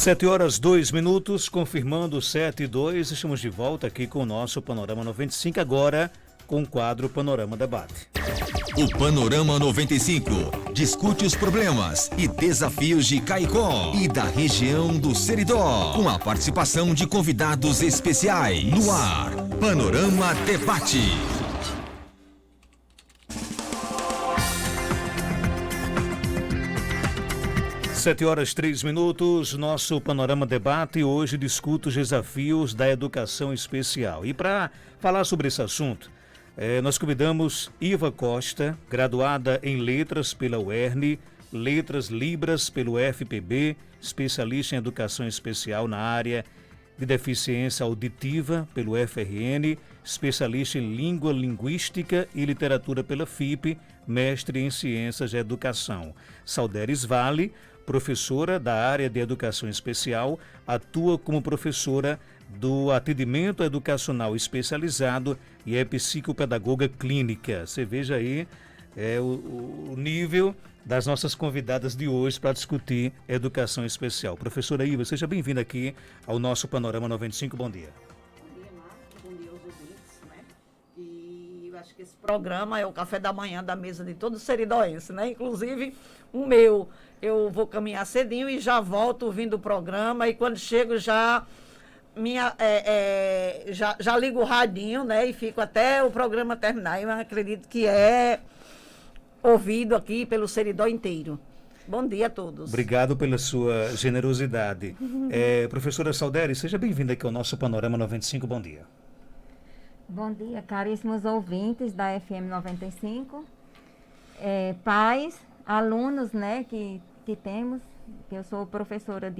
7h02, confirmando 7h02, estamos de volta aqui com o nosso Panorama 95, agora com o quadro Panorama Debate. O Panorama 95 discute os problemas e desafios de Caicó e da região do Seridó, com a participação de convidados especiais. No ar, Panorama Debate. Sete horas 3 minutos, nosso Panorama Debate hoje discute os desafios da educação especial. E para falar sobre esse assunto, nós convidamos Iva Costa, graduada em Letras pela UERN, Letras Libras pelo FPB, especialista em educação especial na área de deficiência auditiva pelo FRN, especialista em língua linguística e literatura pela FIP, mestre em ciências da educação. Salderes Vale, professora da área de educação especial, atua como professora do atendimento educacional especializado e é psicopedagoga clínica. Você veja aí o nível das nossas convidadas de hoje para discutir educação especial. Professora Iva, seja bem-vinda aqui ao nosso Panorama 95. Bom dia. Bom dia, Marcos. Bom dia aos ouvintes, né? E eu acho que esse programa é o café da manhã da mesa de todo seridoense, né? Inclusive o meu. Eu vou caminhar cedinho e já volto ouvindo o programa, e quando chego já já ligo o radinho, né? E fico até o programa terminar. Eu acredito que é ouvido aqui pelo Seridó inteiro. Bom dia a todos. Obrigado pela sua generosidade. Professora Salderes, seja bem-vinda aqui ao nosso Panorama 95. Bom dia. Bom dia, caríssimos ouvintes da FM 95, pais, alunos, né, que temos, que eu sou professora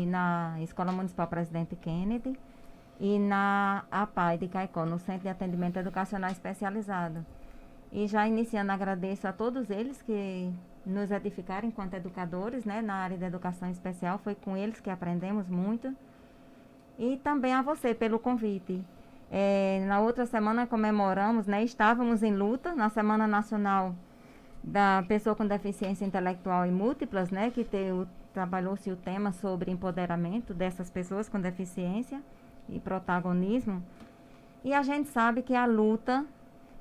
na Escola Municipal Presidente Kennedy e na APAI de Caicó, no Centro de Atendimento Educacional Especializado. E já iniciando, agradeço a todos eles que nos edificaram enquanto educadores, né, na área da educação especial. Foi com eles que aprendemos muito. E também a você pelo convite. Na outra semana comemoramos, né, estávamos em luta na Semana Nacional da Pessoa com Deficiência Intelectual e Múltiplas, né, que trabalhou-se o tema sobre empoderamento dessas pessoas com deficiência e protagonismo. E a gente sabe que a luta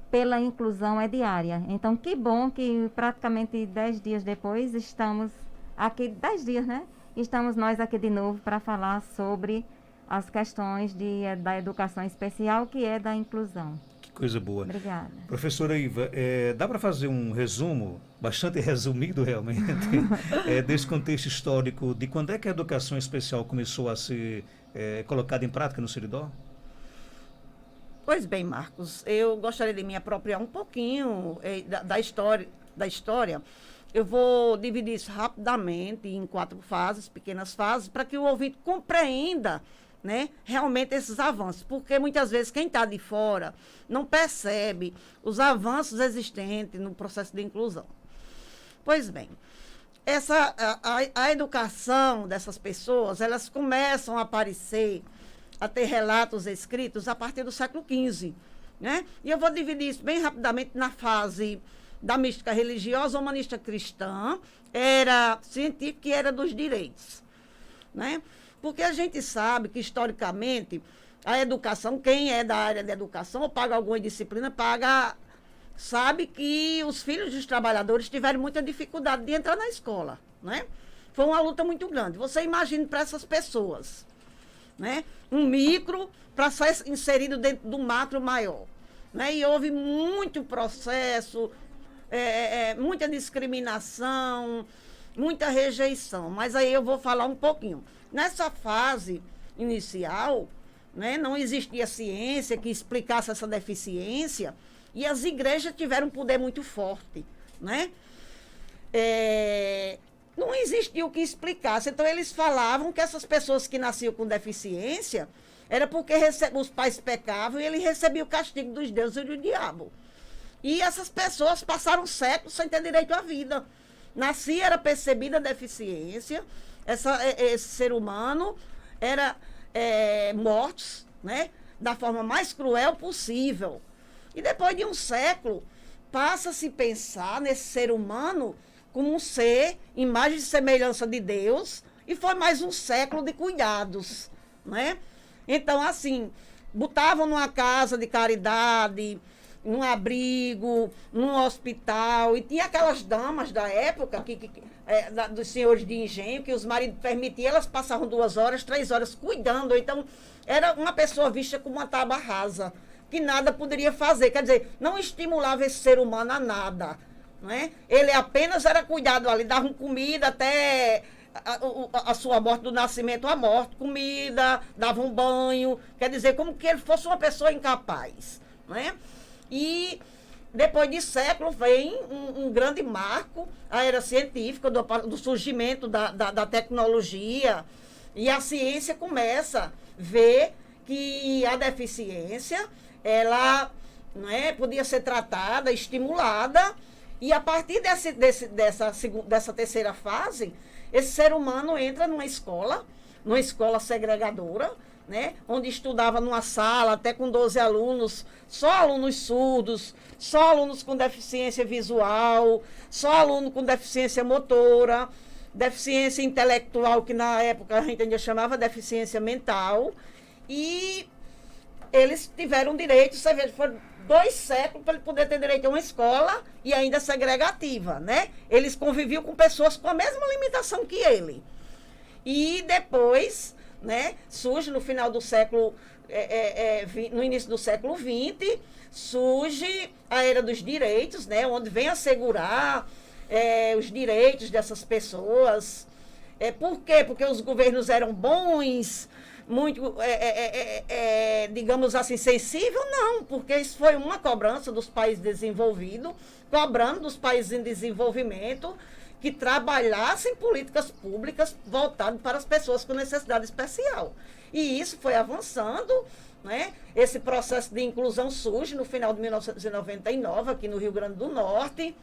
pela inclusão é diária. Então, que bom que praticamente 10 dias depois estamos aqui, 10 dias, né? Estamos nós aqui de novo para falar sobre as questões da educação especial, que é da inclusão. Que coisa boa. Obrigada. Professora Iva, dá para fazer um resumo, bastante resumido realmente, desse contexto histórico de quando é que a educação especial começou a ser colocada em prática no Seridó? Pois bem, Marcos, eu gostaria de me apropriar um pouquinho da história. Eu vou dividir isso rapidamente em 4 fases, pequenas fases, para que o ouvinte compreenda, né, realmente esses avanços, porque muitas vezes quem está de fora não percebe os avanços existentes no processo de inclusão. Pois bem, a educação dessas pessoas, elas começam a aparecer, a ter relatos escritos a partir do século XV, né? E eu vou dividir isso bem rapidamente na fase da mística religiosa, humanista cristã, era científica e era dos direitos, né? Porque a gente sabe que, historicamente, a educação, quem é da área da educação ou paga alguma disciplina, sabe que os filhos dos trabalhadores tiveram muita dificuldade de entrar na escola, né? Foi uma luta muito grande. Você imagine para essas pessoas, né? Um micro para ser inserido dentro do macro maior, né? E houve muito processo, muita discriminação, muita rejeição. Mas aí eu vou falar um pouquinho. Nessa fase inicial, né, não existia ciência que explicasse essa deficiência, e as igrejas tiveram um poder muito forte, né? Não existia o que explicasse. Então, eles falavam que essas pessoas que nasciam com deficiência era porque os pais pecavam e ele recebia o castigo dos deuses e do diabo. E essas pessoas passaram séculos sem ter direito à vida. Nascia, era percebida a deficiência, esse ser humano era mortos, né, da forma mais cruel possível. E depois de um século, passa-se a pensar nesse ser humano como um ser, imagem e semelhança de Deus, E foi mais um século de cuidados, né? Então, assim, botavam numa casa de caridade, num abrigo, num hospital, e tinha aquelas damas da época, dos senhores de engenho, que os maridos permitiam, elas passavam 2 horas, 3 horas cuidando, então era uma pessoa vista como uma tábua rasa, que nada poderia fazer, quer dizer, não estimulava esse ser humano a nada, né? Ele apenas era cuidado ali, davam comida até a sua morte, do nascimento à morte, comida, davam banho, quer dizer, como que ele fosse uma pessoa incapaz, né? E depois de século vem um grande marco, a era científica, do surgimento da tecnologia, e a ciência começa a ver que a deficiência, ela, né, podia ser tratada, estimulada, e a partir dessa terceira fase, esse ser humano entra numa escola segregadora, né, onde estudava numa sala até com 12 alunos, só alunos surdos, só alunos com deficiência visual, só aluno com deficiência motora, deficiência intelectual, que na época a gente ainda chamava deficiência mental, e eles tiveram direito, você vê, foram 2 séculos para ele poder ter direito a uma escola e ainda segregativa, né? Eles conviviam com pessoas com a mesma limitação que ele. E depois, né, surge no final do século, no início do século XX, surge a era dos direitos, né, onde vem assegurar os direitos dessas pessoas. Por quê? Porque os governos eram bons, muito, digamos assim, sensível? Não, porque isso foi uma cobrança dos países desenvolvidos, cobrando dos países em desenvolvimento que trabalhassem políticas públicas voltadas para as pessoas com necessidade especial. E isso foi avançando, né? Esse processo de inclusão surge no final de 1999, aqui no Rio Grande do Norte,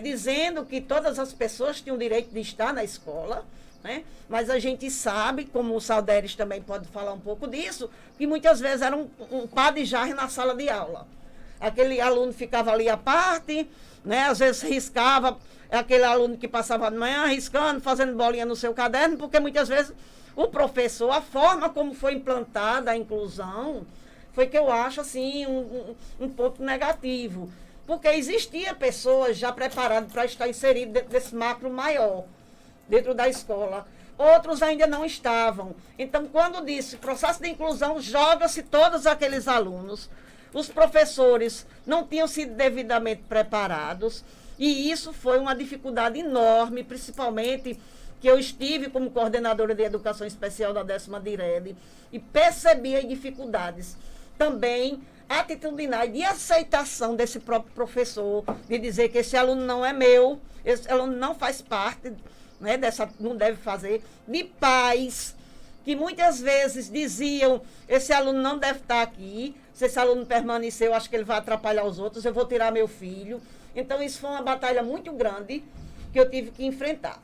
dizendo que todas as pessoas tinham o direito de estar na escola, né? Mas a gente sabe, como o Salderes também pode falar um pouco disso, que muitas vezes era um pá de jarre na sala de aula. Aquele aluno ficava ali à parte, né? Às vezes riscava, aquele aluno que passava de manhã riscando, fazendo bolinha no seu caderno, porque muitas vezes o professor, a forma como foi implantada a inclusão, foi que eu acho assim um ponto negativo. Porque existia pessoas já preparadas para estar inseridas dentro desse macro maior, dentro da escola. Outros ainda não estavam. Então, quando disse processo de inclusão, joga-se todos aqueles alunos. Os professores não tinham sido devidamente preparados, e isso foi uma dificuldade enorme, principalmente que eu estive como coordenadora de educação especial da 10ª DIRED e percebi as dificuldades também atitudinais de aceitação desse próprio professor, de dizer que esse aluno não é meu, esse aluno não faz parte, né, não deve fazer, de pais que muitas vezes diziam, esse aluno não deve estar aqui, se esse aluno permanecer, eu acho que ele vai atrapalhar os outros, eu vou tirar meu filho. Então, isso foi uma batalha muito grande que eu tive que enfrentar.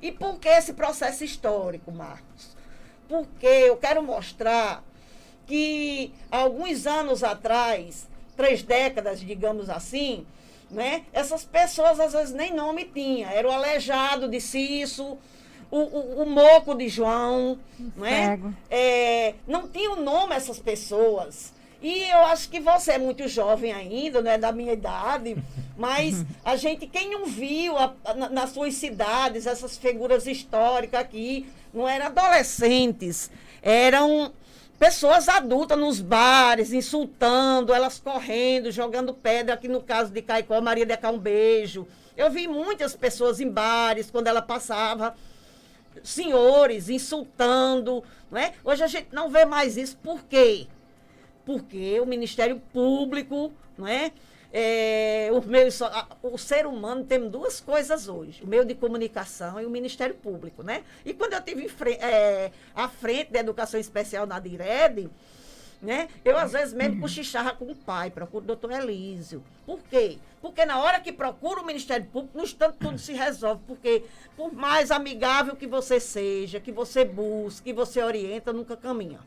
E por que esse processo histórico, Marcos? Porque eu quero mostrar que, há alguns anos atrás, 3 décadas, digamos assim, né, essas pessoas, às vezes, nem nome tinham. Era o aleijado de Cício, o moco de João, né? Não tinham nome essas pessoas. E eu acho que você é muito jovem ainda, não é da minha idade, mas a gente, quem não viu nas suas cidades essas figuras históricas aqui, não eram adolescentes, eram pessoas adultas nos bares, insultando, elas correndo, jogando pedra, aqui no caso de Caicó, Maria de Cá, um beijo. Eu vi muitas pessoas em bares, quando ela passava, senhores insultando, não é? Hoje a gente não vê mais isso, por quê? Porque o Ministério Público, não é? O ser humano tem 2 coisas hoje, o meio de comunicação e o Ministério Público, né? E quando eu estive à frente da educação especial na DIRED, né, eu às vezes mesmo cochichava com o pai, procuro o doutor Elísio. Por quê? Porque na hora que procura o Ministério Público, no instante tudo se resolve, porque por mais amigável que você seja, que você busque, que você orienta, nunca caminha.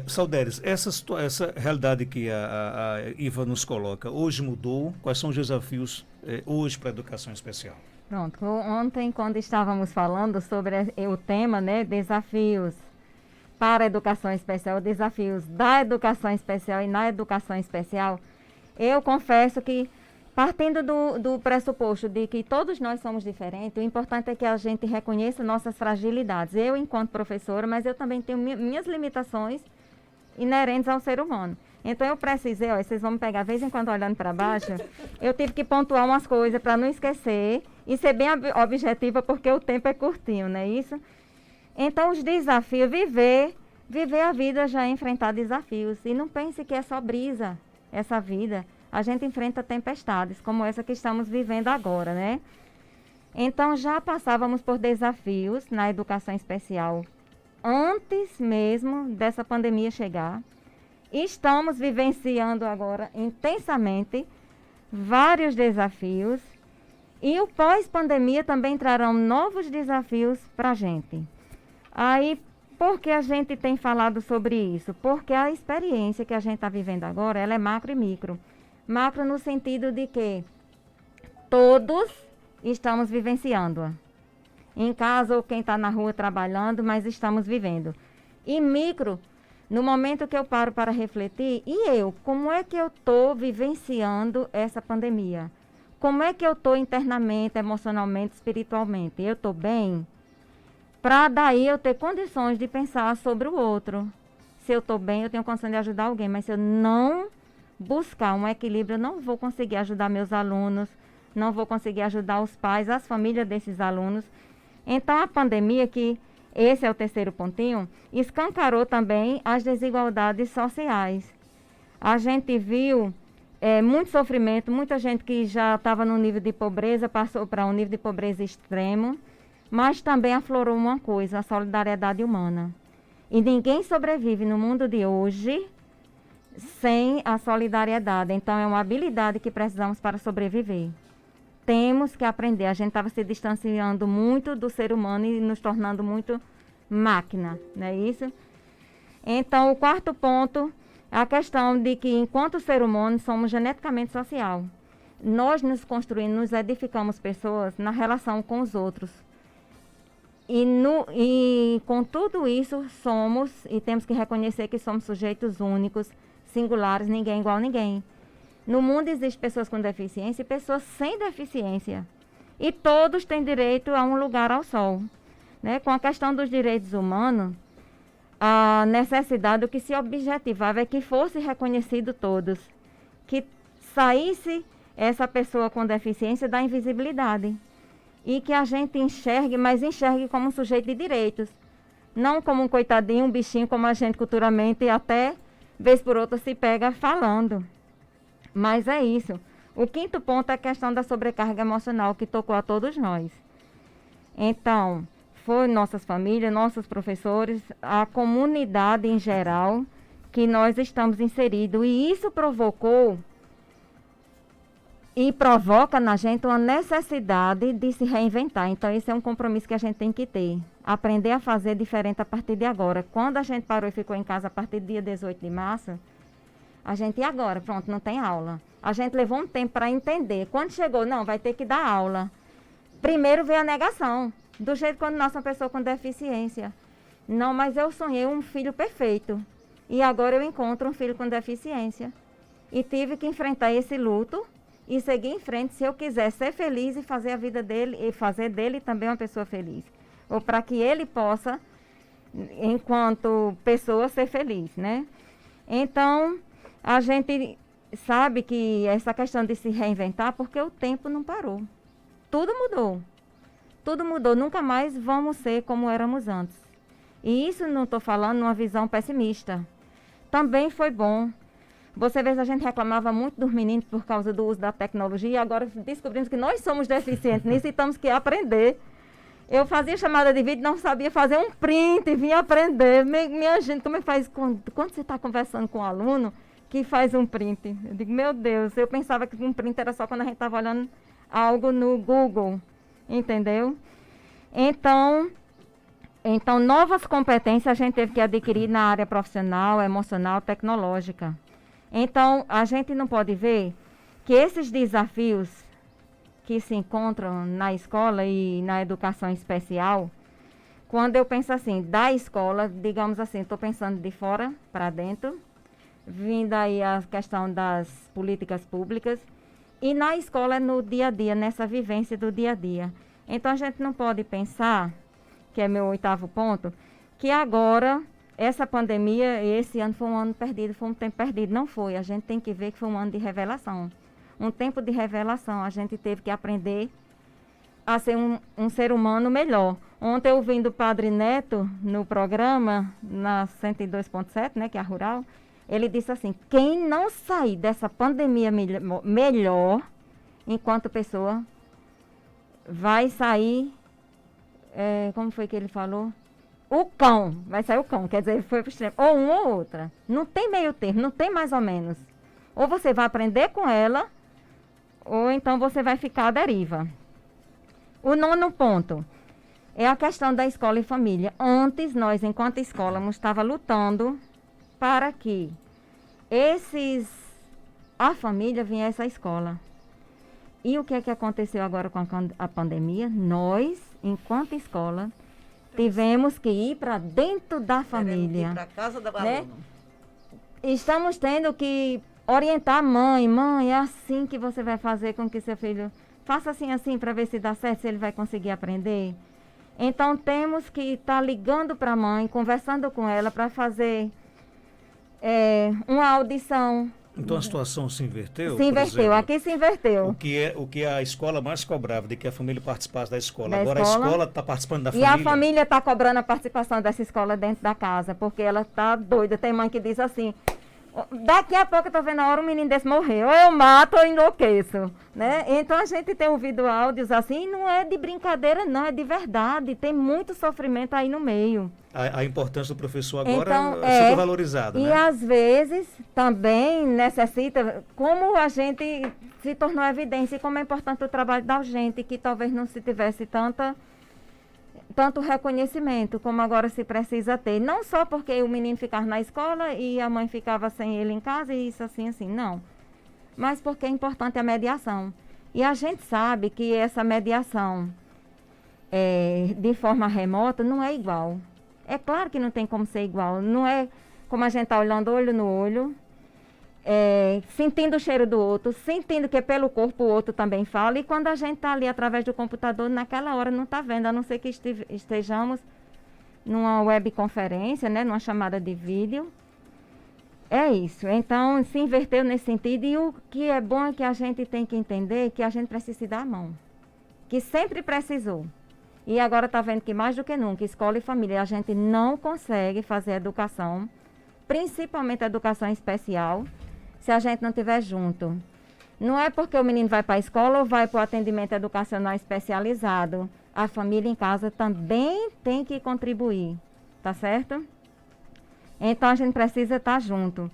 Salderes, essa realidade que a Iva nos coloca, hoje mudou? Quais são os desafios hoje para a educação especial? Pronto, ontem quando estávamos falando sobre o tema, né, desafios para a educação especial, desafios da educação especial e na educação especial, eu confesso que, partindo do pressuposto de que todos nós somos diferentes, o importante é que a gente reconheça nossas fragilidades. Eu, enquanto professora, mas eu também tenho minhas limitações inerentes ao ser humano. Então, eu precisei, vocês vão me pegar de vez em quando olhando para baixo, eu tive que pontuar umas coisas para não esquecer e ser bem objetiva, porque o tempo é curtinho, não é isso? Então, os desafios, viver a vida já é enfrentar desafios. E não pense que é só brisa, essa vida. A gente enfrenta tempestades, como essa que estamos vivendo agora, né? Então, já passávamos por desafios na educação especial antes mesmo dessa pandemia chegar. Estamos vivenciando agora intensamente vários desafios. E o pós-pandemia também trarão novos desafios para a gente. Aí, por que a gente tem falado sobre isso? Porque a experiência que a gente está vivendo agora, ela é macro e micro. Macro no sentido de que todos estamos vivenciando-a. Em casa ou quem está na rua trabalhando, mas estamos vivendo. E micro, no momento que eu paro para refletir, e eu, como é que eu estou vivenciando essa pandemia? Como é que eu estou internamente, emocionalmente, espiritualmente? Eu estou bem? Para daí eu ter condições de pensar sobre o outro. Se eu estou bem, eu tenho condição de ajudar alguém, mas se eu não buscar um equilíbrio, eu não vou conseguir ajudar meus alunos, não vou conseguir ajudar os pais, as famílias desses alunos. Então, a pandemia, que esse é o terceiro pontinho, escancarou também as desigualdades sociais. A gente viu muito sofrimento, muita gente que já estava no nível de pobreza, passou para um nível de pobreza extremo, mas também aflorou uma coisa, a solidariedade humana. E ninguém sobrevive no mundo de hoje sem a solidariedade. Então, é uma habilidade que precisamos para sobreviver. Temos que aprender. A gente estava se distanciando muito do ser humano e nos tornando muito máquina, não é isso? Então, o quarto ponto é a questão de que, enquanto ser humano, somos geneticamente social. Nós nos construímos, nos edificamos pessoas na relação com os outros. E com tudo isso, somos, e temos que reconhecer que somos sujeitos únicos, singulares, ninguém é igual a ninguém. No mundo existem pessoas com deficiência e pessoas sem deficiência. E todos têm direito a um lugar ao sol. Né? Com a questão dos direitos humanos, a necessidade, o que se objetivava é que fosse reconhecido todos. Que saísse essa pessoa com deficiência da invisibilidade. E que a gente enxergue, mas enxergue como um sujeito de direitos. Não como um coitadinho, um bichinho, como a gente culturalmente até, vez por outra, se pega falando. Mas é isso. O quinto ponto é a questão da sobrecarga emocional que tocou a todos nós. Então, foi nossas famílias, nossos professores, a comunidade em geral, que nós estamos inseridos. E isso provocou e provoca na gente uma necessidade de se reinventar. Então, esse é um compromisso que a gente tem que ter. Aprender a fazer diferente a partir de agora. Quando a gente parou e ficou em casa a partir do dia 18 de março, a gente, e agora? Pronto, não tem aula. A gente levou um tempo para entender. Quando chegou, não, vai ter que dar aula. Primeiro veio a negação. Do jeito quando nasce uma pessoa com deficiência. Não, mas eu sonhei um filho perfeito. E agora eu encontro um filho com deficiência. E tive que enfrentar esse luto e seguir em frente se eu quiser ser feliz e fazer a vida dele, e fazer dele também uma pessoa feliz. Ou para que ele possa, enquanto pessoa, ser feliz, né? Então, a gente sabe que essa questão de se reinventar, porque o tempo não parou. Tudo mudou. Tudo mudou. Nunca mais vamos ser como éramos antes. E isso não estou falando numa visão pessimista. Também foi bom. Você vê, a gente reclamava muito dos meninos por causa do uso da tecnologia, e agora descobrimos que nós somos deficientes nisso e temos que aprender. Eu fazia chamada de vídeo, não sabia fazer um print, vinha aprender. Minha gente, como é que faz quando você está conversando com um aluno que faz um print? Eu digo, meu Deus, eu pensava que um print era só quando a gente estava olhando algo no Google, entendeu? Então, novas competências a gente teve que adquirir na área profissional, emocional, tecnológica. Então, a gente não pode ver que esses desafios que se encontram na escola e na educação especial, quando eu penso assim, da escola, digamos assim, estou pensando de fora para dentro, vindo aí a questão das políticas públicas, e na escola é no dia a dia, nessa vivência do dia a dia. Então a gente não pode pensar, que é meu 8º ponto, que agora essa pandemia, esse ano foi um ano perdido, foi um tempo perdido. Não foi, a gente tem que ver que foi um ano de revelação. Um tempo de revelação, a gente teve que aprender a ser um ser humano melhor. Ontem eu ouvindo o Padre Neto no programa, na 102.7, né, que é a Rural, ele disse assim, quem não sair dessa pandemia melhor, enquanto pessoa, vai sair, como foi que ele falou? O cão, vai sair o cão, quer dizer, foi pro extremo, ou uma ou outra. Não tem meio termo, não tem mais ou menos. Ou você vai aprender com ela, ou então você vai ficar à deriva. O 9º ponto é a questão da escola e família. Antes, nós, enquanto escola, estávamos lutando para que a família viesse à escola. E o que é que aconteceu agora com a pandemia? Nós, enquanto escola, tivemos que ir para dentro da família. Para casa da né? aluno. Estamos tendo que orientar a mãe. Mãe, é assim que você vai fazer com que seu filho... Faça assim, para ver se dá certo, se ele vai conseguir aprender. Então, temos que estar ligando para a mãe, conversando com ela para fazer uma audição. Então a situação se inverteu? Se inverteu, exemplo, aqui se inverteu. O que a escola mais cobrava, de que a família participasse da escola. Da Agora escola. a escola está participando da E família. a família está cobrando a participação dessa escola dentro da casa, porque ela está doida. Tem mãe que diz assim, daqui a pouco eu estou vendo a hora um menino desse morrer, ou eu mato ou enlouqueço, né? Então a gente tem ouvido áudios assim, e não é de brincadeira não, é de verdade, tem muito sofrimento aí no meio. A importância do professor agora Então, é super valorizada, e né? às vezes também necessita, como a gente se tornou evidência e como é importante o trabalho da gente, que talvez não se tivesse tanto reconhecimento como agora se precisa ter. Não só porque o menino ficava na escola e a mãe ficava sem ele em casa e isso assim, não. Mas porque é importante a mediação. E a gente sabe que essa mediação de forma remota não é igual. É claro que não tem como ser igual. Não é como a gente está olhando olho no olho, sentindo o cheiro do outro, sentindo que pelo corpo o outro também fala. E quando a gente está ali através do computador, naquela hora não está vendo, a não ser que estejamos numa webconferência, né, numa chamada de vídeo. É isso. Então, se inverteu nesse sentido. E o que é bom é que a gente tem que entender que a gente precisa se dar a mão. Que sempre precisou. E agora está vendo que mais do que nunca, escola e família, a gente não consegue fazer educação, principalmente a educação especial, se a gente não estiver junto. Não é porque o menino vai para a escola ou vai para o atendimento educacional especializado. A família em casa também tem que contribuir, tá certo? Então a gente precisa estar junto.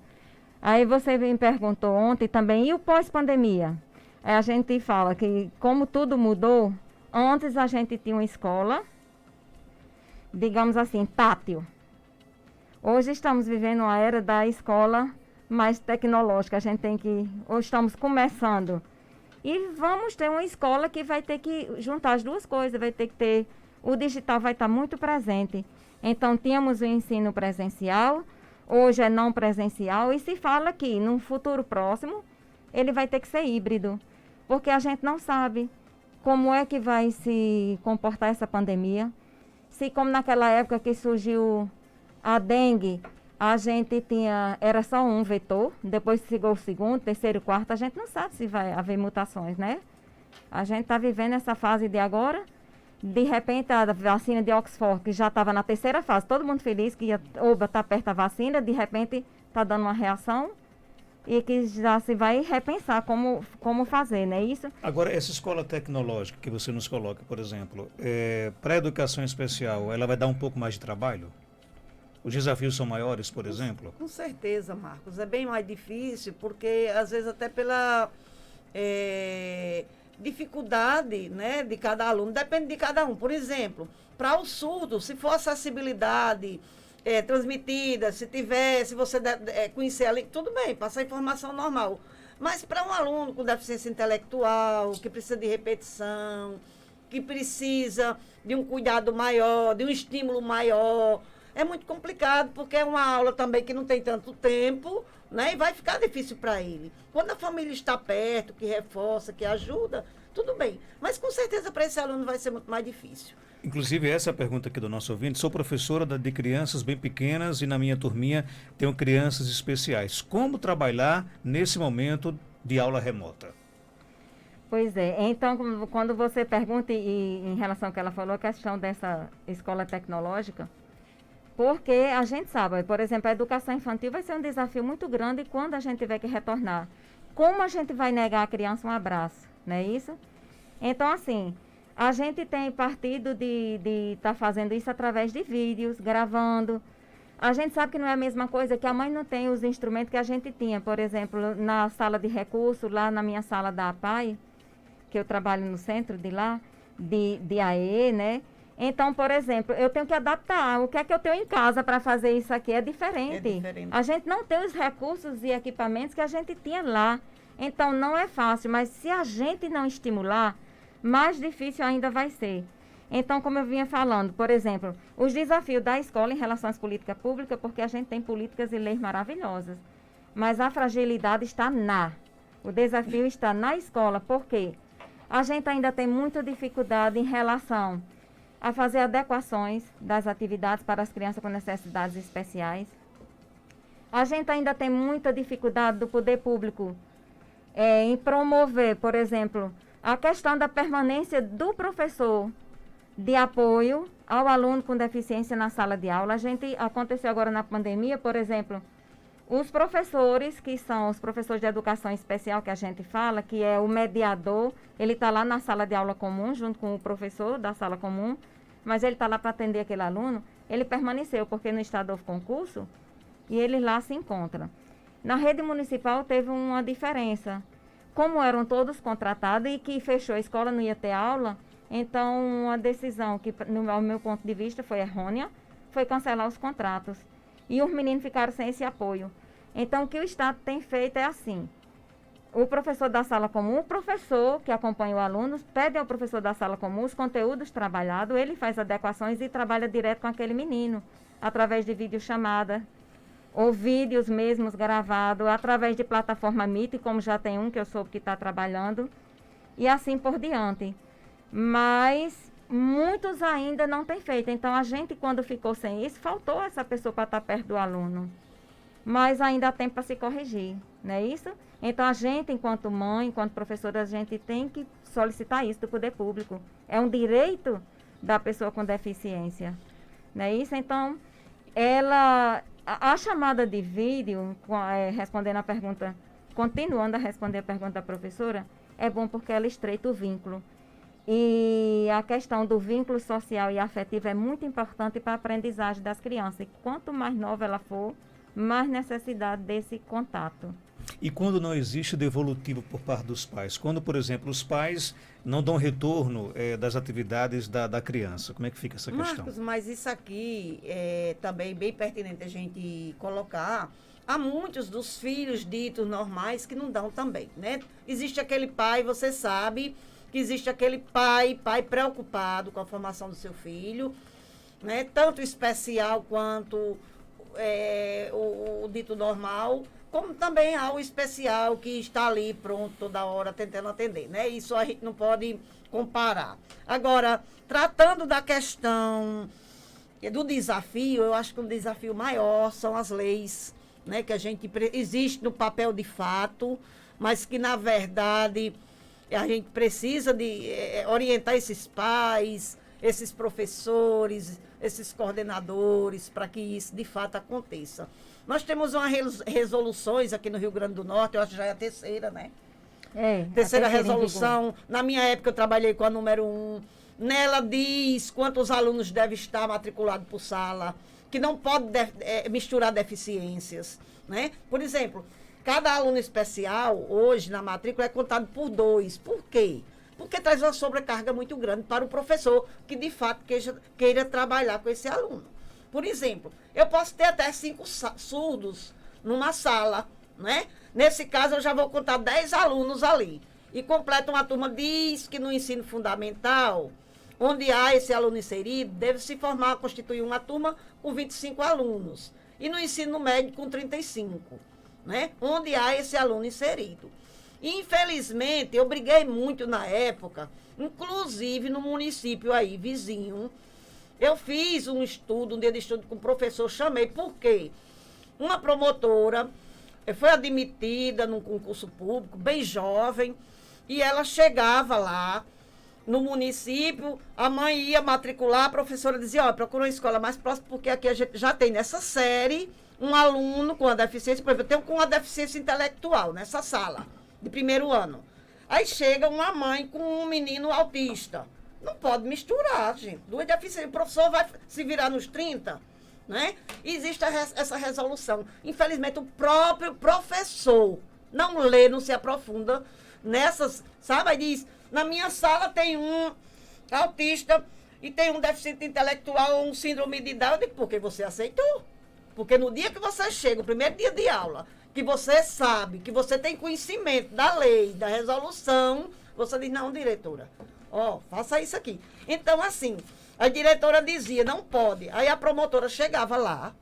Aí você me perguntou ontem também, e o pós-pandemia? Aí a gente fala que como tudo mudou, antes a gente tinha uma escola, digamos assim, tátil. Hoje estamos vivendo uma era da escola mais tecnológica. A gente tem que, hoje estamos começando. E vamos ter uma escola que vai ter que juntar as duas coisas, vai ter que ter, o digital vai estar muito presente. Então, tínhamos o ensino presencial, hoje é não presencial, e se fala que no futuro próximo, ele vai ter que ser híbrido, porque a gente não sabe como é que vai se comportar essa pandemia. Se como naquela época que surgiu a dengue, a gente era só um vetor, depois chegou o segundo, terceiro, quarto, a gente não sabe se vai haver mutações, né? A gente está vivendo essa fase de agora, de repente a vacina de Oxford, que já estava na terceira fase, todo mundo feliz que ia estar perto da vacina, de repente está dando uma reação, e que já se vai repensar como fazer, não é isso? Agora, essa escola tecnológica que você nos coloca, por exemplo, para a educação especial, ela vai dar um pouco mais de trabalho? Os desafios são maiores, por exemplo? Com certeza, Marcos. É bem mais difícil, porque às vezes até pela dificuldade, né, de cada aluno, depende de cada um. Por exemplo, para o surdo, se for acessibilidade transmitida, se você conhecer a língua, tudo bem, passar informação normal. Mas para um aluno com deficiência intelectual, que precisa de repetição, que precisa de um cuidado maior, de um estímulo maior, é muito complicado, porque é uma aula também que não tem tanto tempo, né? E vai ficar difícil para ele. Quando a família está perto, que reforça, que ajuda, tudo bem. Mas com certeza para esse aluno vai ser muito mais difícil. Inclusive, essa é a pergunta aqui do nosso ouvinte. Sou professora de crianças bem pequenas e na minha turminha tenho crianças especiais. Como trabalhar nesse momento de aula remota? Pois é, então quando você pergunta em relação ao que ela falou, a questão dessa escola tecnológica, porque a gente sabe, por exemplo, a educação infantil vai ser um desafio muito grande quando a gente tiver que retornar. Como a gente vai negar à criança um abraço, não é isso? Então, assim, a gente tem partido de estar fazendo isso através de vídeos, gravando. A gente sabe que não é a mesma coisa, que a mãe não tem os instrumentos que a gente tinha. Por exemplo, na sala de recursos, lá na minha sala da APAI, que eu trabalho no centro de lá, de AE, né? Então, por exemplo, eu tenho que adaptar. O que é que eu tenho em casa para fazer isso aqui? É diferente. É diferente. A gente não tem os recursos e equipamentos que a gente tinha lá. Então, não é fácil. Mas se a gente não estimular, mais difícil ainda vai ser. Então, como eu vinha falando, por exemplo, os desafios da escola em relação às políticas públicas, porque a gente tem políticas e leis maravilhosas. Mas a fragilidade está o desafio está na escola. Por quê? A gente ainda tem muita dificuldade em relação a fazer adequações das atividades para as crianças com necessidades especiais. A gente ainda tem muita dificuldade do poder público em promover, por exemplo, a questão da permanência do professor de apoio ao aluno com deficiência na sala de aula. Aconteceu agora na pandemia, por exemplo, os professores, que são os professores de educação especial que a gente fala, que é o mediador, ele está lá na sala de aula comum, junto com o professor da sala comum, mas ele está lá para atender aquele aluno, ele permaneceu, porque no estado houve concurso, e ele lá se encontra. Na rede municipal teve uma diferença. Como eram todos contratados e que fechou a escola, não ia ter aula, então uma decisão que, ao meu ponto de vista, foi errônea, foi cancelar os contratos. E os meninos ficaram sem esse apoio. Então, o que o Estado tem feito é assim: o professor da sala comum, o professor que acompanha o aluno, pede ao professor da sala comum os conteúdos trabalhados, ele faz adequações e trabalha direto com aquele menino, através de videochamada, ou vídeos mesmos gravados, através de plataforma Meet, como já tem um que eu soube que está trabalhando, e assim por diante. Mas muitos ainda não têm feito. Então, a gente, quando ficou sem isso, faltou essa pessoa para estar perto do aluno. Mas ainda há tempo para se corrigir, não é isso? Então, a gente, enquanto mãe, enquanto professora, a gente tem que solicitar isso do poder público. É um direito da pessoa com deficiência, não é isso? Então, a chamada de vídeo, respondendo a pergunta, continuando a responder a pergunta da professora, é bom porque ela estreita o vínculo. E a questão do vínculo social e afetivo é muito importante para a aprendizagem das crianças. E quanto mais nova ela for, mais necessidade desse contato. E quando não existe devolutivo por parte dos pais? Quando, por exemplo, os pais não dão retorno das atividades da criança, como é que fica essa questão? Marcos, mas isso aqui é também bem pertinente a gente colocar. Há muitos dos filhos ditos normais que não dão também, né? Existe aquele pai, você sabe, que existe aquele pai preocupado com a formação do seu filho, né? Tanto especial quanto o dito normal, como também há o especial que está ali pronto toda hora tentando atender, né? Isso a gente não pode comparar. Agora, tratando da questão do desafio, eu acho que um desafio maior são as leis, né? Que a gente existe no papel de fato, mas que na verdade a gente precisa de orientar esses pais, esses professores, esses coordenadores, para que isso de fato aconteça. Nós temos umas resoluções aqui no Rio Grande do Norte, eu acho que já é a terceira, né? Terceira resolução. Na minha época eu trabalhei com a número 1. Nela diz quantos alunos devem estar matriculados por sala, que não pode misturar deficiências, né? Por exemplo, cada aluno especial, hoje, na matrícula, é contado por 2. Por quê? Porque traz uma sobrecarga muito grande para o professor, que, de fato, queira trabalhar com esse aluno. Por exemplo, eu posso ter até 5 surdos numa sala, né? Nesse caso, eu já vou contar 10 alunos ali. E completa uma turma, diz que no ensino fundamental, onde há esse aluno inserido, deve se formar, constituir uma turma com 25 alunos. E no ensino médio, com 35, né? Onde há esse aluno inserido. Infelizmente, eu briguei muito na época, inclusive no município aí, vizinho. Eu fiz um estudo, um dia de estudo com o professor, chamei, por quê? Uma promotora foi admitida num concurso público, bem jovem, e ela chegava lá no município, a mãe ia matricular, a professora dizia, ó, procura uma escola mais próxima, porque aqui a gente já tem nessa série um aluno com a deficiência, por exemplo, eu tenho com uma deficiência intelectual nessa sala, de primeiro ano. Aí chega uma mãe com um menino autista. Não pode misturar, gente. Duas deficiências. O professor vai se virar nos 30, né? E existe essa resolução. Infelizmente, o próprio professor não lê, não se aprofunda nessas, sabe? Aí diz, na minha sala tem um autista e tem um deficiente intelectual, um síndrome de Down. Eu digo, porque você aceitou. Porque no dia que você chega, o primeiro dia de aula, que você sabe, que você tem conhecimento da lei, da resolução, você diz, não, diretora, ó, faça isso aqui. Então, assim, a diretora dizia, não pode. Aí a promotora chegava lá,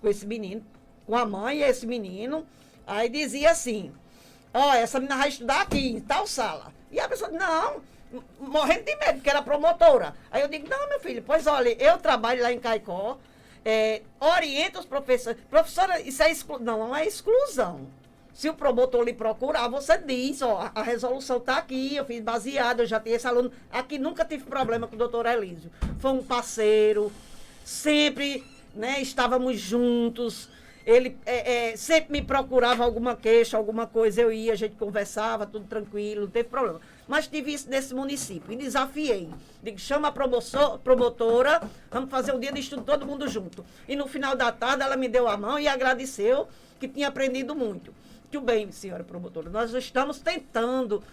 com esse menino, com a mãe e esse menino, aí dizia assim, ó, essa menina vai estudar aqui, em tal sala. E a pessoa, não, morrendo de medo, porque era promotora. Aí eu digo, não, meu filho, pois olha, eu trabalho lá em Caicó, orienta os professores. Professora, isso é exclusão. Não é exclusão. Se o promotor lhe procurar, você diz, ó, a resolução está aqui, eu fiz baseado, eu já tenho esse aluno. Aqui nunca tive problema com o doutor Elísio. Foi um parceiro, sempre, né, estávamos juntos. Ele sempre me procurava alguma queixa, alguma coisa, eu ia, a gente conversava, tudo tranquilo, não teve problema. Mas tive isso nesse município e desafiei. Digo, chama a promotora, vamos fazer um dia de estudo todo mundo junto. E no final da tarde ela me deu a mão e agradeceu que tinha aprendido muito. Muito bem, senhora promotora, nós estamos tentando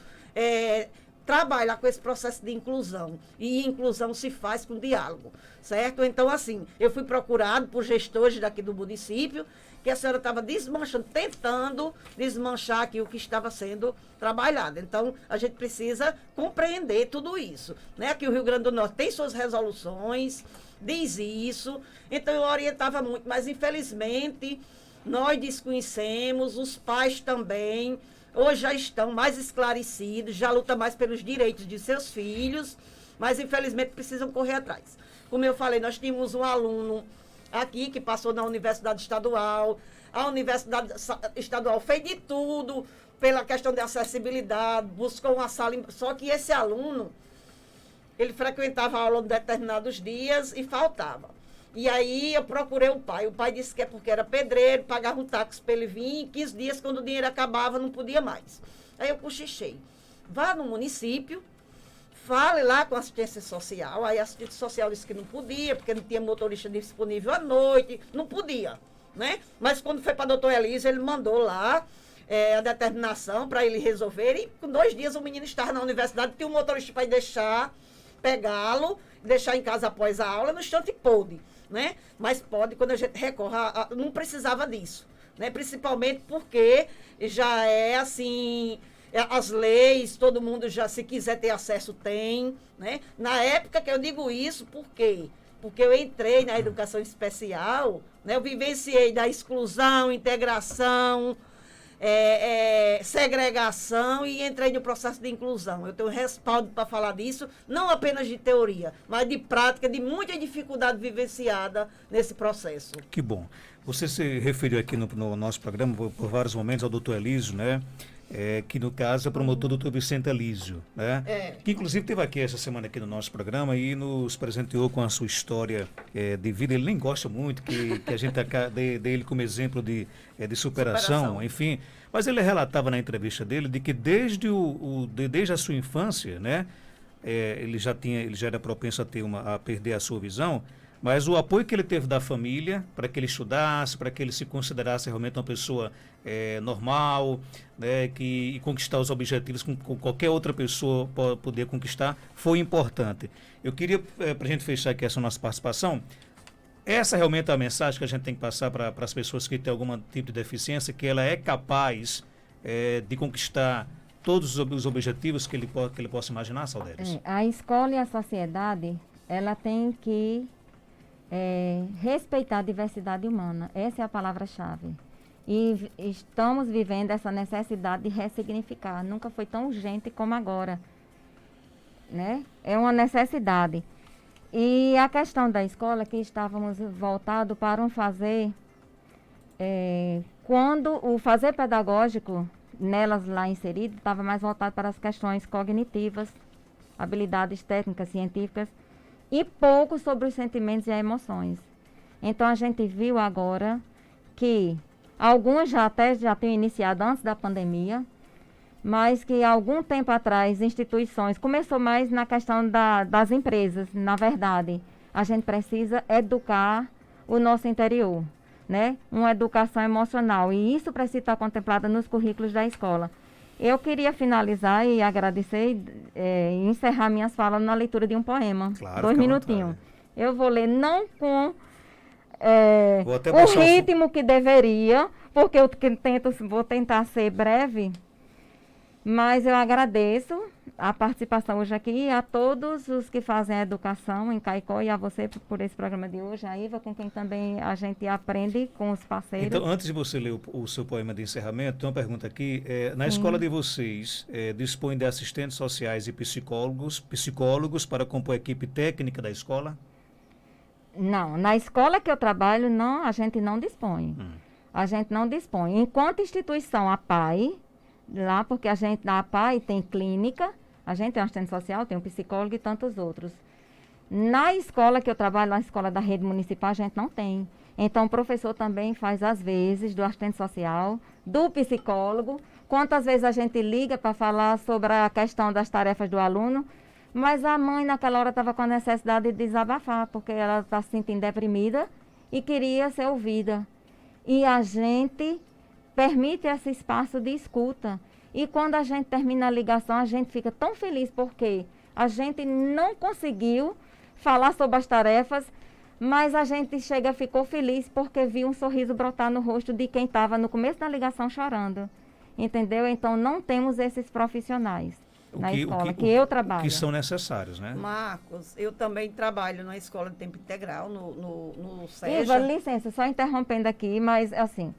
trabalhar com esse processo de inclusão. E inclusão se faz com diálogo, certo? Então, assim, eu fui procurado por gestores daqui do município, que a senhora estava desmanchando, tentando desmanchar aqui o que estava sendo trabalhado. Então, a gente precisa compreender tudo isso, né? Aqui o Rio Grande do Norte tem suas resoluções, diz isso, então eu orientava muito, mas infelizmente nós desconhecemos, os pais também, hoje já estão mais esclarecidos, já lutam mais pelos direitos de seus filhos, mas infelizmente precisam correr atrás. Como eu falei, nós tínhamos um aluno aqui que passou na Universidade Estadual, a Universidade Estadual fez de tudo pela questão de acessibilidade, buscou uma sala, só que esse aluno, ele frequentava a aula em determinados dias e faltava. E aí eu procurei o pai disse que é porque era pedreiro, pagava um táxi para ele vir, 15 dias, quando o dinheiro acabava, não podia mais. Aí eu cochichei, vá no município, fale lá com a assistência social, aí a assistente social disse que não podia, porque não tinha motorista disponível à noite, não podia, né? Mas quando foi para o doutor Elísio, ele mandou lá a determinação para ele resolver, e com 2 dias o menino estava na universidade, tinha um motorista para deixar, pegá-lo, deixar em casa após a aula, no instante pôde, né? Mas pode, quando a gente recorre, não precisava disso, né? Principalmente porque já é assim, as leis, todo mundo já, se quiser ter acesso, tem, né? Na época que eu digo isso, por quê? Porque eu entrei na educação especial, né? Eu vivenciei da exclusão, integração, segregação e entrei no processo de inclusão. Eu tenho respaldo para falar disso, não apenas de teoria, mas de prática, de muita dificuldade vivenciada nesse processo. Que bom. Você se referiu aqui no nosso programa, por vários momentos, ao doutor Elísio, né? Que no caso é o promotor doutor Vicente Elísio, né? Que inclusive esteve aqui essa semana aqui no nosso programa e nos presenteou com a sua história de vida. Ele nem gosta muito que a gente dê ele como exemplo de superação, enfim. Mas ele relatava na entrevista dele de que desde a sua infância, né? Ele já era propenso a perder a sua visão. Mas o apoio que ele teve da família para que ele estudasse, para que ele se considerasse realmente uma pessoa normal, né, e conquistar os objetivos com qualquer outra pessoa poder conquistar, foi importante. Eu queria, para a gente fechar aqui essa nossa participação, Essa realmente é a mensagem que a gente tem que passar para as pessoas que têm algum tipo de deficiência, que ela é capaz de conquistar todos os objetivos que ele possa imaginar, Salderes? A escola e a sociedade, ela tem que respeitar a diversidade humana. Essa é a palavra-chave. E estamos vivendo essa necessidade de ressignificar. Nunca foi tão urgente como agora, né? É uma necessidade. E a questão da escola, que estávamos voltados para um fazer, quando o fazer pedagógico, nelas lá inserido, estava mais voltado para as questões cognitivas, habilidades técnicas, científicas, e pouco sobre os sentimentos e as emoções. Então, a gente viu agora que alguns já tinham iniciado antes da pandemia, mas que algum tempo atrás, instituições, começou mais na questão das empresas, na verdade. A gente precisa educar o nosso interior, né? Uma educação emocional, e isso precisa estar contemplado nos currículos da escola. Eu queria finalizar e agradecer e encerrar minhas falas na leitura de um poema. Claro, 2 minutinhos. Eu vou ler não com o baixar ritmo que deveria, porque vou tentar ser breve, mas eu agradeço a participação hoje aqui e a todos os que fazem a educação em Caicó, e a você por esse programa de hoje, a Iva, com quem também a gente aprende com os parceiros. Então, antes de você ler o seu poema de encerramento, tem uma pergunta aqui. Na escola de vocês, dispõe de assistentes sociais e psicólogos para compor a equipe técnica da escola? Não, na escola que eu trabalho, não, a gente não dispõe. A gente não dispõe. Enquanto instituição, a PAI, lá, porque a PAI tem clínica, a gente tem um assistente social, tem um psicólogo e tantos outros. Na escola que eu trabalho, na escola da rede municipal, a gente não tem. Então, o professor também faz, às vezes, do assistente social, do psicólogo. Quantas vezes a gente liga para falar sobre a questão das tarefas do aluno, mas a mãe, naquela hora, estava com a necessidade de desabafar, porque ela está se sentindo deprimida e queria ser ouvida. E a gente permite esse espaço de escuta. E quando a gente termina a ligação, a gente fica tão feliz, porque a gente não conseguiu falar sobre as tarefas, mas a gente ficou feliz porque viu um sorriso brotar no rosto de quem estava no começo da ligação chorando. Entendeu? Então, não temos esses profissionais na escola que eu trabalho. Que são necessários, né? Marcos, eu também trabalho na escola de tempo integral, no SEJA. Iva, licença, só interrompendo aqui, mas assim,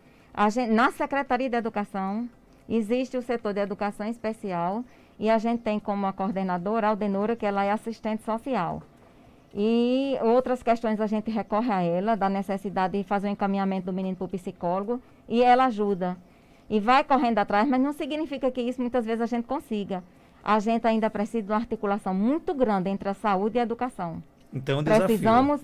na Secretaria de Educação, existe o setor de educação especial e a gente tem como a coordenadora, a Aldenora, que ela é assistente social. E outras questões a gente recorre a ela, da necessidade de fazer o encaminhamento do menino para o psicólogo, e ela ajuda. E vai correndo atrás, mas não significa que isso muitas vezes a gente consiga. A gente ainda precisa de uma articulação muito grande entre a saúde e a educação. Então, é um desafio. Precisamos,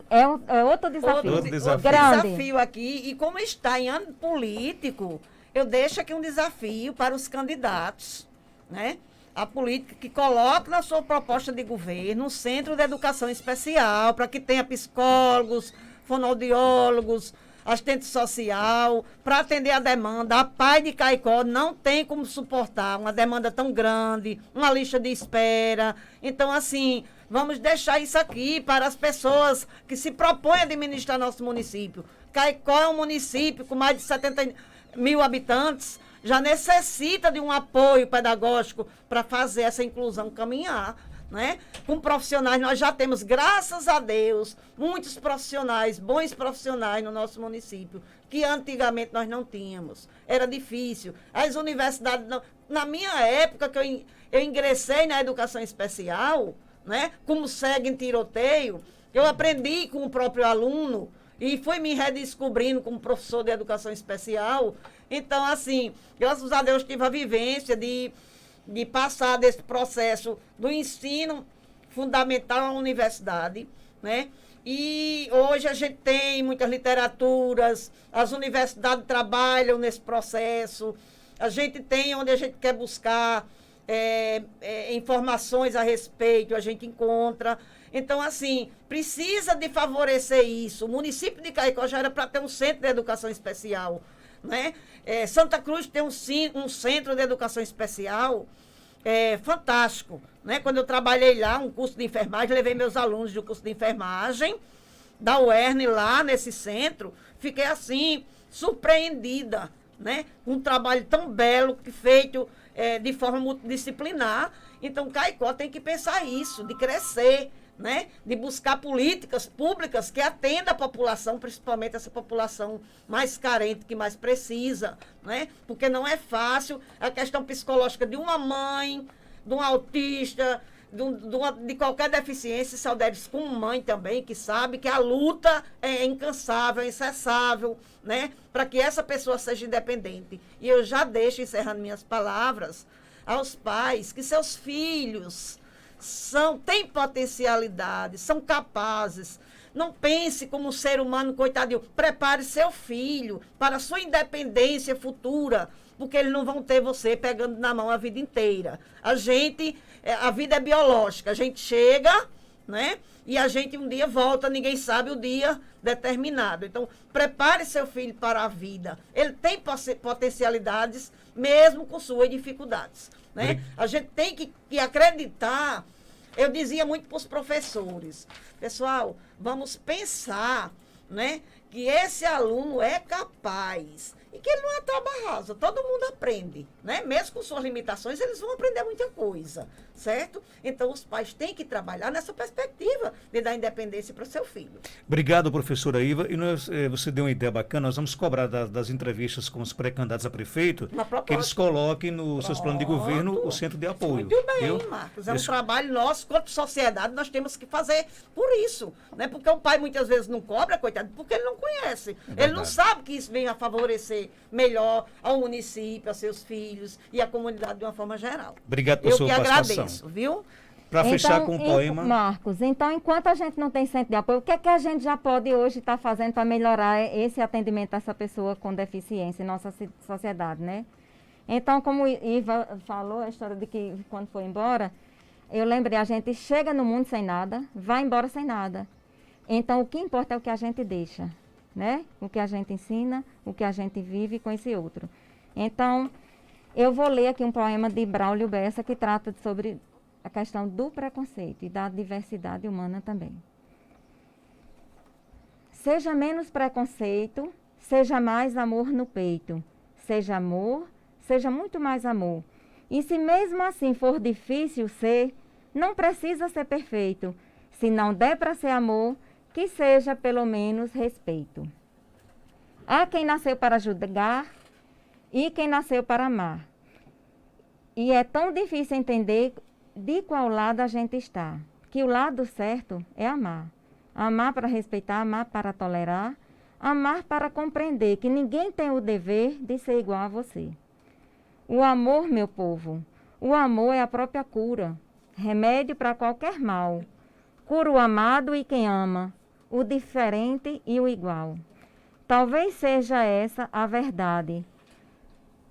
outro desafio. Outro desafio aqui, e como está em ano político, eu deixo aqui um desafio para os candidatos, né? A política que coloque na sua proposta de governo um centro de educação especial, para que tenha psicólogos, fonoaudiólogos, assistente social, para atender a demanda. A PAI de Caicó não tem como suportar uma demanda tão grande, uma lista de espera. Então, assim, vamos deixar isso aqui para as pessoas que se propõem a administrar nosso município. Caicó é um município com mais de 70 mil habitantes, já necessita de um apoio pedagógico para fazer essa inclusão caminhar, né? Com profissionais, nós já temos, graças a Deus, muitos profissionais, bons profissionais no nosso município, que antigamente nós não tínhamos. Era difícil. As universidades, na minha época, que eu ingressei na educação especial, né? Como segue em tiroteio, eu aprendi com o próprio aluno e fui me redescobrindo como professor de educação especial. Então, assim, graças a Deus, tive a vivência de passar desse processo do ensino fundamental à universidade, né? E hoje a gente tem muitas literaturas, as universidades trabalham nesse processo, a gente tem onde a gente quer buscar informações a respeito, a gente encontra. Então, assim, precisa de favorecer isso. O município de Caicó já era para ter um centro de educação especial, né? Santa Cruz tem um centro de educação especial fantástico, né? Quando eu trabalhei lá, um curso de enfermagem, levei meus alunos do curso de enfermagem da UERN lá nesse centro, fiquei assim, surpreendida, né? Um trabalho tão belo, feito de forma multidisciplinar. Então, Caicó tem que pensar isso, de crescer, né? De buscar políticas públicas que atendam a população, principalmente essa população mais carente, que mais precisa, né? Porque não é fácil a questão psicológica de uma mãe, de um autista, de qualquer deficiência, saudades com mãe também, que sabe que a luta é incansável, é incessável, né? Para que essa pessoa seja independente. E eu já deixo, encerrando minhas palavras, aos pais que seus filhos têm potencialidade, são capazes. Não pense como um ser humano, coitadinho. Prepare seu filho para a sua independência futura, porque eles não vão ter você pegando na mão a vida inteira. A vida é biológica. A gente chega, né? E a gente um dia volta, ninguém sabe o dia determinado. Então, prepare seu filho para a vida. Ele tem potencialidades, mesmo com suas dificuldades, né? A gente tem que acreditar. Eu dizia muito para os professores, pessoal, vamos pensar, né, que esse aluno é capaz e que ele não é tábua rasa, todo mundo aprende, né? Mesmo com suas limitações, eles vão aprender muita coisa, certo? Então, os pais têm que trabalhar nessa perspectiva de dar independência para o seu filho. Obrigado, professora Iva. E você deu uma ideia bacana, nós vamos cobrar das entrevistas com os pré-candidatos a prefeito, que eles coloquem nos seus planos de governo o centro de apoio. Muito bem, Marcos. É um trabalho nosso, quanto sociedade, nós temos que fazer por isso, né? Porque o pai muitas vezes não cobra, coitado, porque ele não conhece. Ele não sabe que isso vem a favorecer melhor ao município, a seus filhos e à comunidade de uma forma geral. Obrigado por sua participação. Eu que agradeço, viu? Para fechar com o poema. Marcos, então, enquanto a gente não tem centro de apoio, o que é que a gente já pode hoje estar fazendo para melhorar esse atendimento a essa pessoa com deficiência em nossa sociedade, né? Então, como Iva falou, a história de que quando foi embora, eu lembrei, a gente chega no mundo sem nada, vai embora sem nada. Então, o que importa é o que a gente deixa, né? O que a gente ensina, o que a gente vive com esse outro. Então, eu vou ler aqui um poema de Braulio Bessa que trata sobre a questão do preconceito e da diversidade humana também. Seja menos preconceito, seja mais amor no peito. Seja amor, seja muito mais amor. E se mesmo assim for difícil ser, não precisa ser perfeito. Se não der para ser amor, que seja pelo menos respeito. Há quem nasceu para julgar e quem nasceu para amar. E é tão difícil entender de qual lado a gente está, que o lado certo é amar. Amar para respeitar, amar para tolerar, amar para compreender que ninguém tem o dever de ser igual a você. O amor, meu povo, o amor é a própria cura, remédio para qualquer mal. Cura o amado e quem ama, o diferente e o igual. Talvez seja essa a verdade,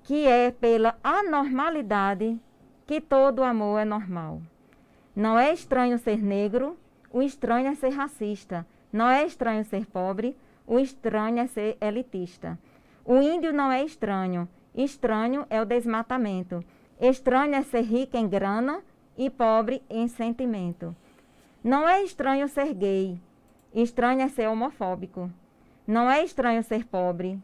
que é pela anormalidade que todo amor é normal. Não é estranho ser negro, o estranho é ser racista. Não é estranho ser pobre, o estranho é ser elitista. O índio não é estranho, estranho é o desmatamento. Estranho é ser rico em grana e pobre em sentimento. Não é estranho ser gay, estranho é ser homofóbico. Não é estranho ser pobre,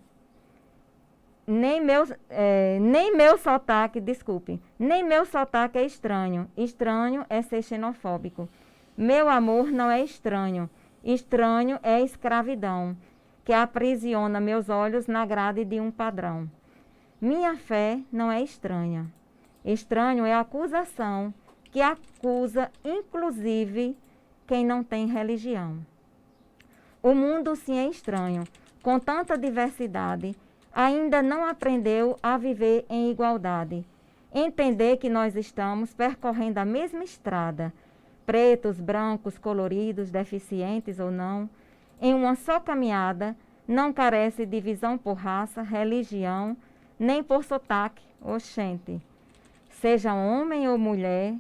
nem meu sotaque, desculpe, nem meu sotaque é estranho. Estranho é ser xenofóbico. Meu amor não é estranho. Estranho é escravidão, que aprisiona meus olhos na grade de um padrão. Minha fé não é estranha. Estranho é a acusação, que acusa, inclusive, quem não tem religião. O mundo sim é estranho, com tanta diversidade, ainda não aprendeu a viver em igualdade. Entender que nós estamos percorrendo a mesma estrada, pretos, brancos, coloridos, deficientes ou não, em uma só caminhada, não carece de divisão por raça, religião, nem por sotaque, oxente. Seja homem ou mulher,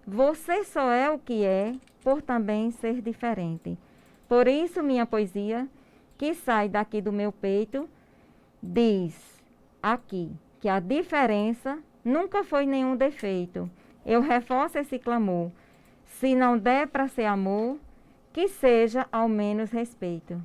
você só é o que é, por também ser diferente. Por isso, minha poesia, que sai daqui do meu peito, diz aqui que a diferença nunca foi nenhum defeito. Eu reforço esse clamor. Se não der para ser amor, que seja ao menos respeito.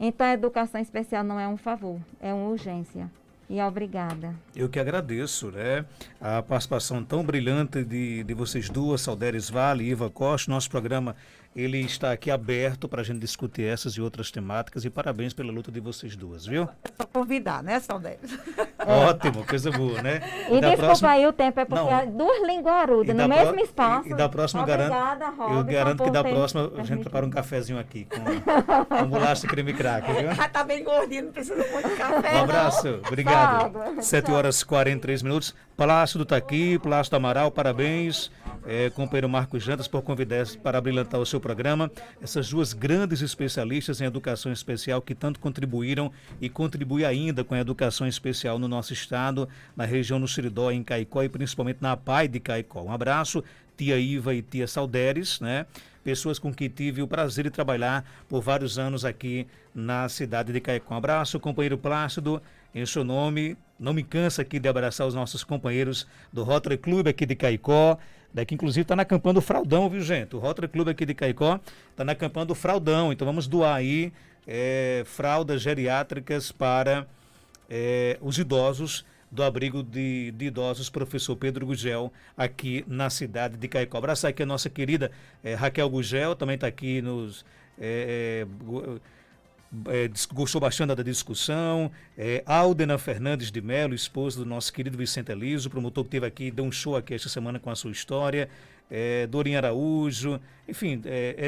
Então, a educação especial não é um favor, é uma urgência. E obrigada. Eu que agradeço, né? A participação tão brilhante de vocês duas, Salderes Vale e Iva Costa. Nosso programa, ele está aqui aberto para a gente discutir essas e outras temáticas. E parabéns pela luta de vocês duas, viu? É só convidar, né, Salderes? Ótimo, coisa boa, né? E da desculpa aí o tempo, é porque Não. há duas linguarudas no mesmo espaço. E da próxima, Obrigada, eu Robson, garanto que da por ter próxima a gente permitido. prepara um cafezinho aqui com bolacha e creme cracker, viu? Já tá bem gordinho, não precisa muito de café. Um abraço, obrigado. água. 7 horas e 43 minutos. Plácido está aqui, Plácido Amaral, parabéns. Companheiro Marcos Jantas por convidar para brilhantar o seu programa. Essas duas grandes especialistas em educação especial que tanto contribuíram e contribuem ainda com a educação especial no nosso estado, na região do Seridó, em Caicó e principalmente na APAE de Caicó. Um abraço, tia Iva e tia Salderes, né? Pessoas com quem tive o prazer de trabalhar por vários anos aqui na cidade de Caicó. Um abraço, companheiro Plácido, em seu nome. Não me cansa aqui de abraçar os nossos companheiros do Rotary Club aqui de Caicó. Daqui, inclusive, está na campanha do Fraldão, viu, gente? O Rotary Club aqui de Caicó está na campanha do Fraldão. Então, vamos doar aí fraldas geriátricas para os idosos do abrigo de idosos Professor Pedro Gugel, aqui na cidade de Caicó. Abraçar aqui a nossa querida Raquel Gugel, também está aqui nos... gostou bastante da discussão. Aldena Fernandes de Melo, esposa do nosso querido Vicente Eliso, promotor que esteve aqui, deu um show aqui esta semana com a sua história. Dorinha Araújo, enfim,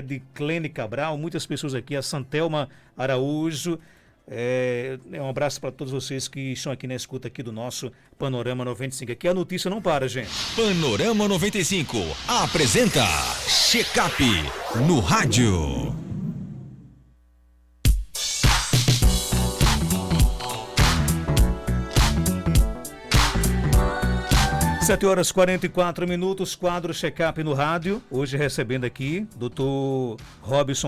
de Clene Cabral, muitas pessoas aqui, a Santelma Araújo. Um abraço para todos vocês que estão aqui na escuta aqui do nosso Panorama 95. Aqui a notícia não para, gente. Panorama 95 apresenta Check-up no rádio. Sete horas e 44 minutos, quadro Check-up no rádio. Hoje recebendo aqui Dr. Robson